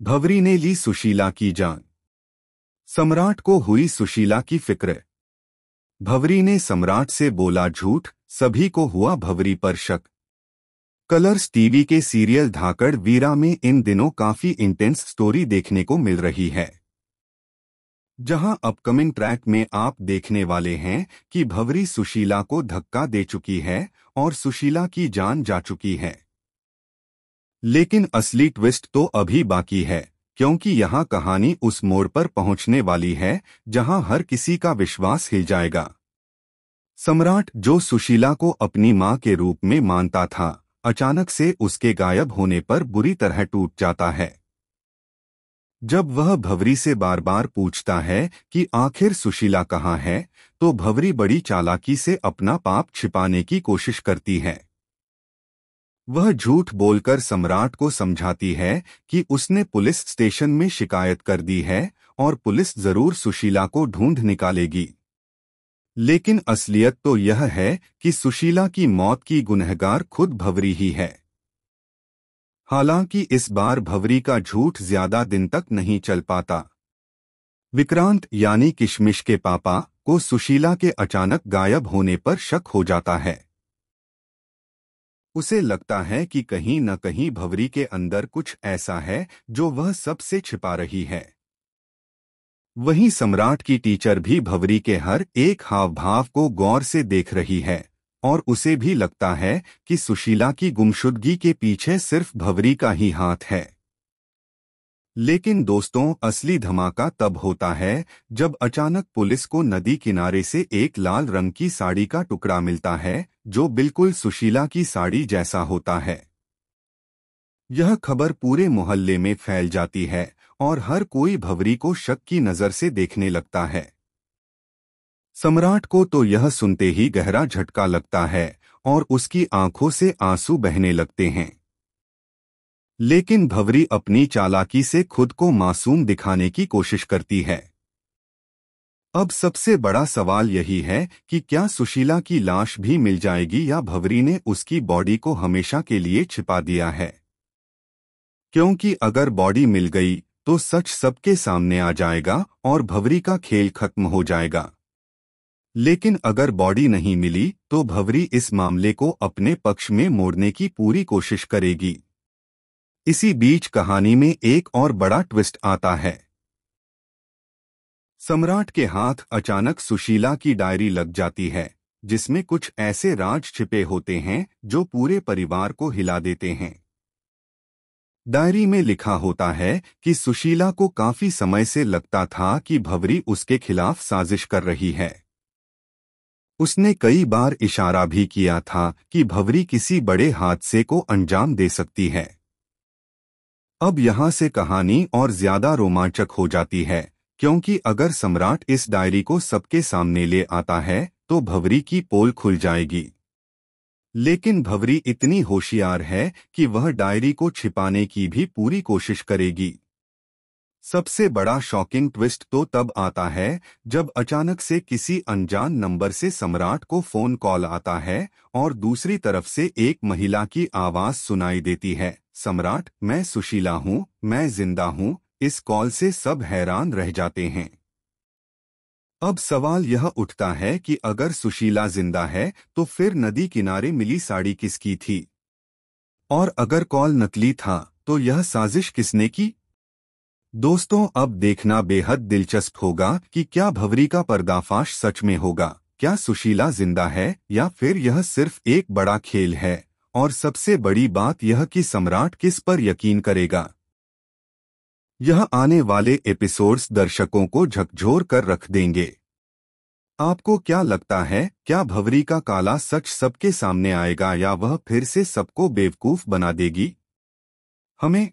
भंवरी ने ली सुशीला की जान। सम्राट को हुई सुशीला की फिक्र। भंवरी ने सम्राट से बोला झूठ, सभी को हुआ भंवरी पर शक। कलर्स टीवी के सीरियल धाकड़ वीरा में इन दिनों काफी इंटेंस स्टोरी देखने को मिल रही है, जहां अपकमिंग ट्रैक में आप देखने वाले हैं कि भंवरी सुशीला को धक्का दे चुकी है और सुशीला की जान जा चुकी है। लेकिन असली ट्विस्ट तो अभी बाकी है, क्योंकि यहाँ कहानी उस मोड़ पर पहुंचने वाली है जहां हर किसी का विश्वास हिल जाएगा। सम्राट, जो सुशीला को अपनी मां के रूप में मानता था, अचानक से उसके गायब होने पर बुरी तरह टूट जाता है। जब वह भंवरी से बार बार पूछता है कि आखिर सुशीला कहाँ है, तो भंवरी बड़ी चालाकी से अपना पाप छिपाने की कोशिश करती है। वह झूठ बोलकर सम्राट को समझाती है कि उसने पुलिस स्टेशन में शिकायत कर दी है और पुलिस जरूर सुशीला को ढूंढ निकालेगी। लेकिन असलियत तो यह है कि सुशीला की मौत की गुनहगार खुद भंवरी ही है। हालांकि इस बार भंवरी का झूठ ज्यादा दिन तक नहीं चल पाता। विक्रांत यानी किशमिश के पापा को सुशीला के अचानक गायब होने पर शक हो जाता है। उसे लगता है कि कहीं न कहीं भंवरी के अंदर कुछ ऐसा है जो वह सबसे छिपा रही है। वहीं सम्राट की टीचर भी भंवरी के हर एक हाव भाव को गौर से देख रही है और उसे भी लगता है कि सुशीला की गुमशुदगी के पीछे सिर्फ भंवरी का ही हाथ है। लेकिन दोस्तों, असली धमाका तब होता है जब अचानक पुलिस को नदी किनारे से एक लाल रंग की साड़ी का टुकड़ा मिलता है, जो बिल्कुल सुशीला की साड़ी जैसा होता है। यह खबर पूरे मोहल्ले में फैल जाती है और हर कोई भंवरी को शक की नजर से देखने लगता है। सम्राट को तो यह सुनते ही गहरा झटका लगता है और उसकी आंखों से आंसू बहने लगते हैं। लेकिन भंवरी अपनी चालाकी से खुद को मासूम दिखाने की कोशिश करती है। अब सबसे बड़ा सवाल यही है कि क्या सुशीला की लाश भी मिल जाएगी या भंवरी ने उसकी बॉडी को हमेशा के लिए छिपा दिया है। क्योंकि अगर बॉडी मिल गई तो सच सबके सामने आ जाएगा और भंवरी का खेल खत्म हो जाएगा। लेकिन अगर बॉडी नहीं मिली तो भंवरी इस मामले को अपने पक्ष में मोड़ने की पूरी कोशिश करेगी। इसी बीच कहानी में एक और बड़ा ट्विस्ट आता है। सम्राट के हाथ अचानक सुशीला की डायरी लग जाती है, जिसमें कुछ ऐसे राज छिपे होते हैं जो पूरे परिवार को हिला देते हैं। डायरी में लिखा होता है कि सुशीला को काफी समय से लगता था कि भंवरी उसके खिलाफ साजिश कर रही है। उसने कई बार इशारा भी किया था कि भंवरी किसी बड़े हादसे को अंजाम दे सकती है। अब यहाँ से कहानी और ज्यादा रोमांचक हो जाती है, क्योंकि अगर सम्राट इस डायरी को सबके सामने ले आता है तो भंवरी की पोल खुल जाएगी। लेकिन भंवरी इतनी होशियार है कि वह डायरी को छिपाने की भी पूरी कोशिश करेगी। सबसे बड़ा शॉकिंग ट्विस्ट तो तब आता है जब अचानक से किसी अनजान नंबर से सम्राट को फोन कॉल आता है और दूसरी तरफ से एक महिला की आवाज सुनाई देती है, सम्राट, मैं सुशीला हूँ, मैं जिंदा हूँ। इस कॉल से सब हैरान रह जाते हैं। अब सवाल यह उठता है कि अगर सुशीला जिंदा है तो फिर नदी किनारे मिली साड़ी किसकी थी? और अगर कॉल नकली था तो यह साजिश किसने की? दोस्तों, अब देखना बेहद दिलचस्प होगा कि क्या भंवरी का पर्दाफाश सच में होगा। क्या सुशीला जिंदा है या फिर यह सिर्फ एक बड़ा खेल है? और सबसे बड़ी बात यह कि सम्राट किस पर यकीन करेगा। यह आने वाले एपिसोड्स दर्शकों को झकझोर कर रख देंगे। आपको क्या लगता है, क्या भंवरी का काला सच सबके सामने आएगा या वह फिर से सबको बेवकूफ बना देगी? हमें